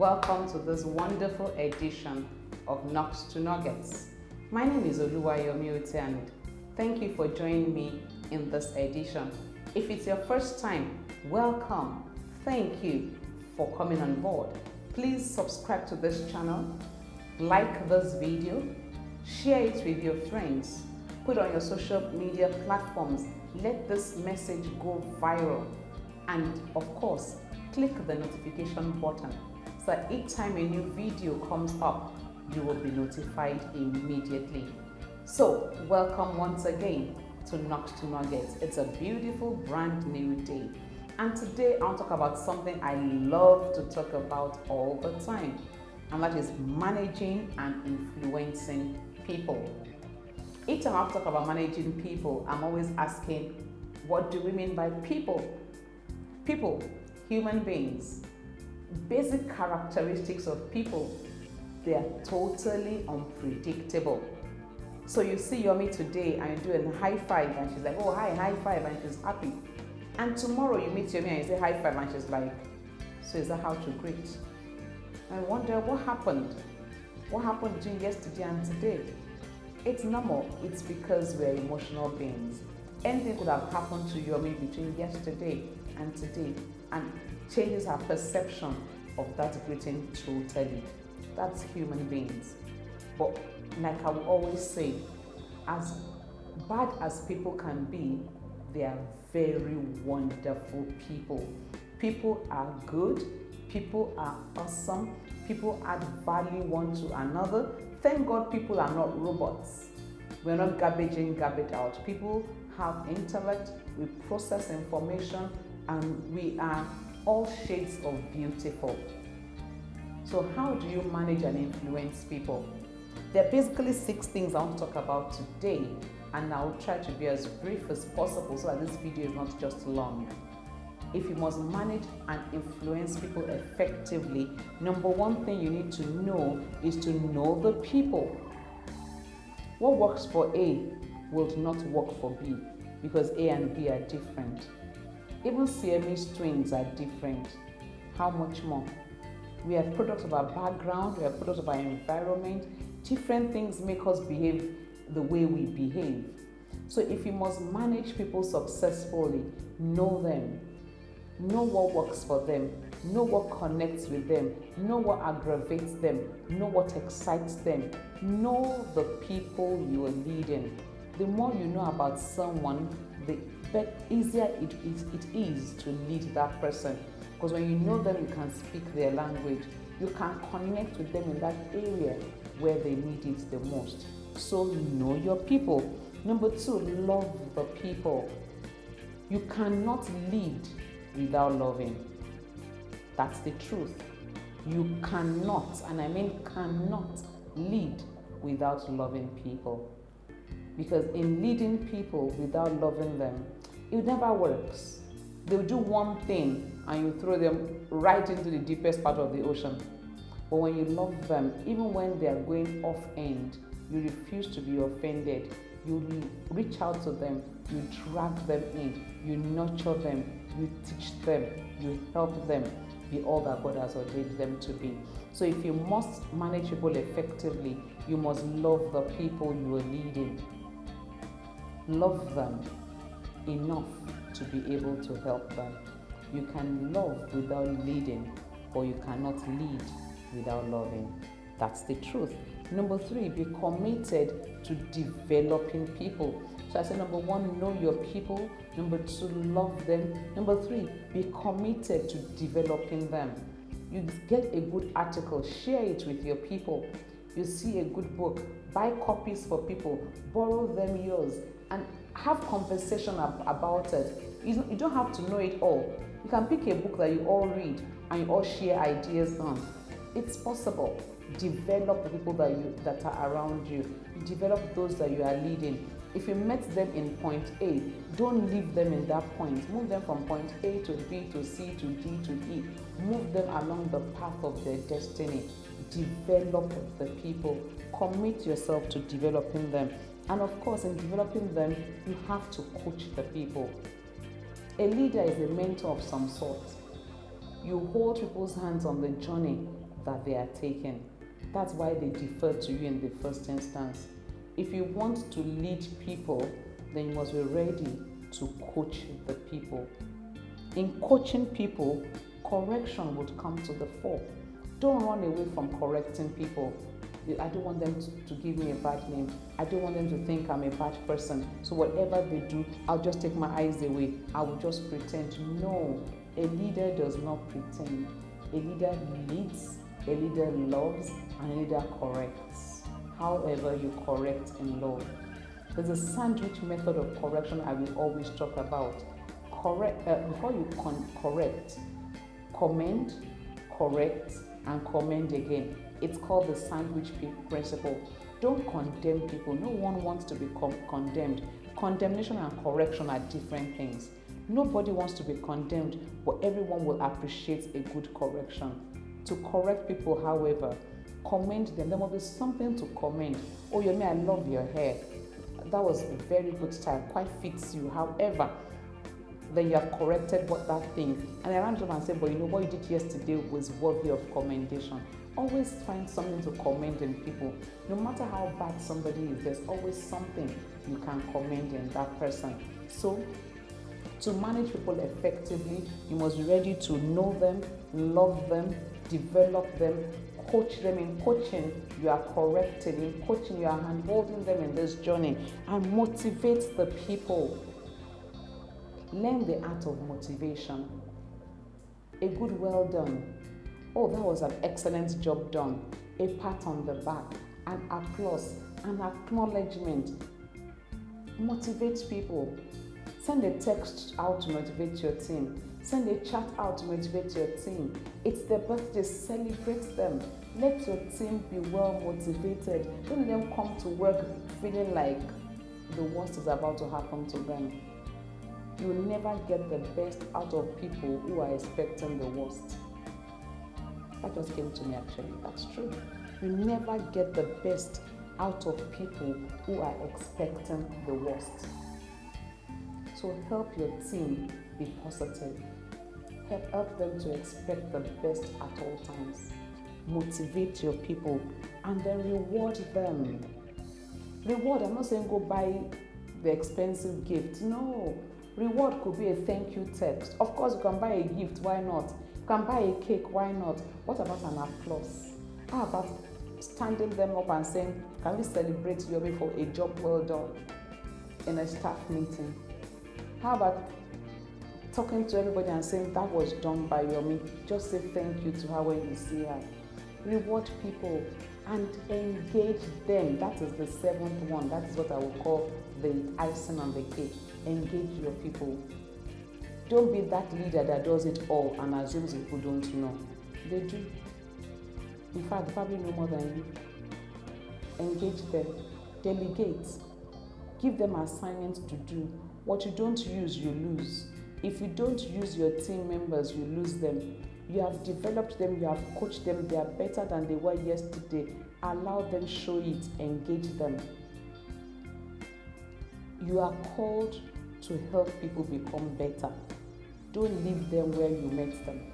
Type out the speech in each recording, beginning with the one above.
Welcome to this wonderful edition of Knocks to Nuggets. My name is Oluwayomi Uteh, and thank you for joining me in this edition. If it's your first time, welcome. Thank you for coming on board. Please subscribe to this channel, like this video, share it with your friends, put on your social media platforms, let this message go viral, and of course, click the notification button so that each time a new video comes up, you will be notified immediately. So, welcome once again to Knocks to Nuggets. It's a beautiful brand new day. And today I'll talk about something I love to talk about all the time, and that is managing and influencing people. Each time I talk about managing people, I'm always asking, what do we mean by people? People, human beings. Basic characteristics of people, they are totally unpredictable. So you see Yomi today and you do a high five and she's like, oh hi, high five, and she's happy. And tomorrow you meet Yomi and you say high five and she's like, so is that how to greet? I wonder what happened? What happened between yesterday and today? It's normal. It's because we're emotional beings. Anything could have happened to Yomi between yesterday and today and changes her perception of that greeting totally. That's human beings. But like I will always say, as bad as people can be, they are very wonderful people. People are good. People are awesome. People add value one to another. Thank God people are not robots. We're not garbage in, garbage out. People have intellect, we process information, and we are all shades of beautiful. So how do you manage and influence people? There are basically 6 things I want to talk about today, and I'll try to be as brief as possible so that this video is not just long. If you must manage and influence people effectively, number one thing you need to know is to know the people. What works for A will not work for B because A and B are different. Even Siamese twins are different. How much more? We have products of our background, we have products of our environment. Different things make us behave the way we behave. So if you must manage people successfully, know them. Know what works for them. Know what connects with them. Know what aggravates them. Know what excites them. Know the people you are leading. The more you know about someone, the easier it is to lead that person. Because when you know them, you can speak their language. You can connect with them in that area where they need it the most. So know your people. Number 2, love the people. You cannot lead without loving. That's the truth. You cannot, and I mean cannot, lead without loving people. Because in leading people without loving them, it never works. They'll do one thing and you throw them right into the deepest part of the ocean. But when you love them, even when they are going off end, you refuse to be offended. You reach out to them, you drag them in, you nurture them, you teach them, you help them be all that God has ordained them to be. So if you must manage people effectively, you must love the people you are leading. Love them enough to be able to help them. You can love without leading, or you cannot lead without loving. That's the truth. Number 3, be committed to developing people. So I said, number 1, know your people. Number 2, love them. Number 3, be committed to developing them. You get a good article, share it with your people. You see a good book, buy copies for people, borrow them yours, and have conversation about it. You don't have to know it all. You can pick a book that you all read and you all share ideas on. It's possible. Develop the people that are around you. Develop those that you are leading. If you met them in point A, don't leave them in that point. Move them from point A to B to C to D to E. Move them along the path of their destiny. Develop the people. Commit yourself to developing them. And of course, in developing them, you have to coach the people. A leader is a mentor of some sort. You hold people's hands on the journey that they are taking. That's why they defer to you in the first instance. If you want to lead people, then you must be ready to coach the people. In coaching people, correction would come to the fore. Don't run away from correcting people. I don't want them to give me a bad name. I don't want them to think I'm a bad person. So whatever they do, I'll just take my eyes away. I will just pretend. No, a leader does not pretend. A leader leads, a leader loves, and a leader corrects. However, you correct in love. There's a sandwich method of correction I will always talk about. Before you correct, commend, correct, and commend again. It's called the sandwich principle. Don't condemn people. No one wants to be condemned. Condemnation and correction are different things. Nobody wants to be condemned, but everyone will appreciate a good correction. To correct people, however, commend them. There must be something to commend. Oh, Yomi, I love your hair. That was a very good style, quite fits you. However, then you have corrected that thing. And I ran to them and said, but you know what you did yesterday was worthy of commendation. Always find something to commend in people. No matter how bad somebody is, there's always something you can commend in that person. So, to manage people effectively, you must be ready to know them, love them, develop them, coach them. In coaching, you are correcting. In coaching, you are handholding them in this journey and motivate the people. Learn the art of motivation. A good well done. Oh, that was an excellent job done. A pat on the back, an applause, an acknowledgement. Motivate people. Send a text out to motivate your team. Send a chat out to motivate your team. It's their birthday, celebrate them. Let your team be well motivated. Don't let them come to work feeling like the worst is about to happen to them. You will never get the best out of people who are expecting the worst. That just came to me actually. That's true. You never get the best out of people who are expecting the worst. So help your team be positive. Help them to expect the best at all times. Motivate your people and then reward them. Reward, I'm not saying go buy the expensive gift. No. Reward could be a thank you text. Of course, you can buy a gift, why not? You can buy a cake, why not? What about an applause? How about standing them up and saying, can we celebrate Yomi for a job well done in a staff meeting? How about talking to everybody and saying that was done by Yomi? Just say thank you to her when you see her. Reward people and engage them. That is the seventh one. That is what I will call the icing on the cake. Engage your people. Don't be that leader that does it all and assumes people don't know. They do. In fact, they probably know more than you. Engage them. Delegate. Give them assignments to do. What you don't use, you lose. If you don't use your team members, you lose them. You have developed them, you have coached them, they are better than they were yesterday. Allow them, show it, engage them. You are called to help people become better. Don't leave them where you met them.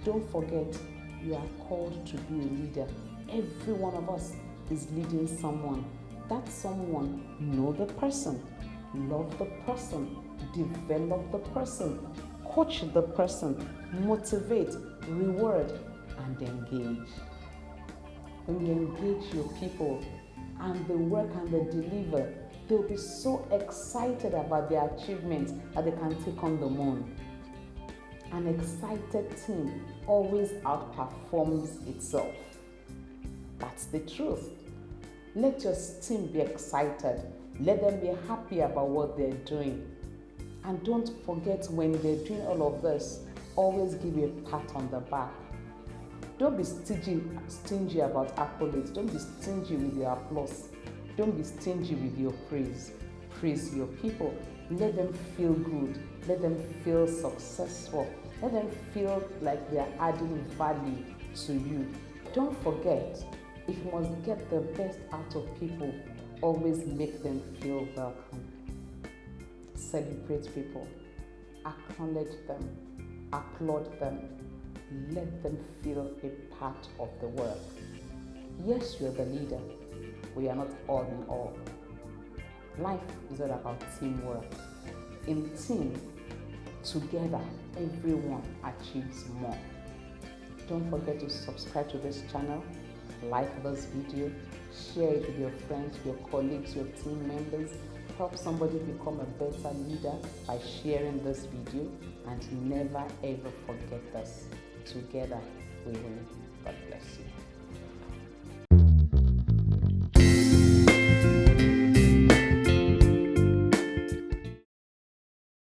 Don't forget, you are called to be a leader. Every one of us is leading someone. That someone, know the person, love the person, develop the person, coach the person, motivate, reward, and engage. When you engage your people and they work and they deliver, they'll be so excited about their achievements that they can take on the moon. An excited team always outperforms itself. That's the truth. Let your team be excited. Let them be happy about what they're doing. And don't forget, when they're doing all of this, always give a pat on the back. Don't be stingy about accolades. Don't be stingy with your applause. Don't be stingy with your praise. Praise your people. Let them feel good. Let them feel successful. Let them feel like they are adding value to you. Don't forget, if you must get the best out of people, always make them feel welcome. Celebrate people. Acknowledge them. Applaud them. let them feel a part of the work. Yes, you're the leader. We are not all in all. Life is all about teamwork. In team, together, everyone achieves more. Don't forget to subscribe to this channel, like this video, share it with your friends, your colleagues, your team members. Help somebody become a better leader by sharing this video, and never ever forget this. Together we win. God bless you.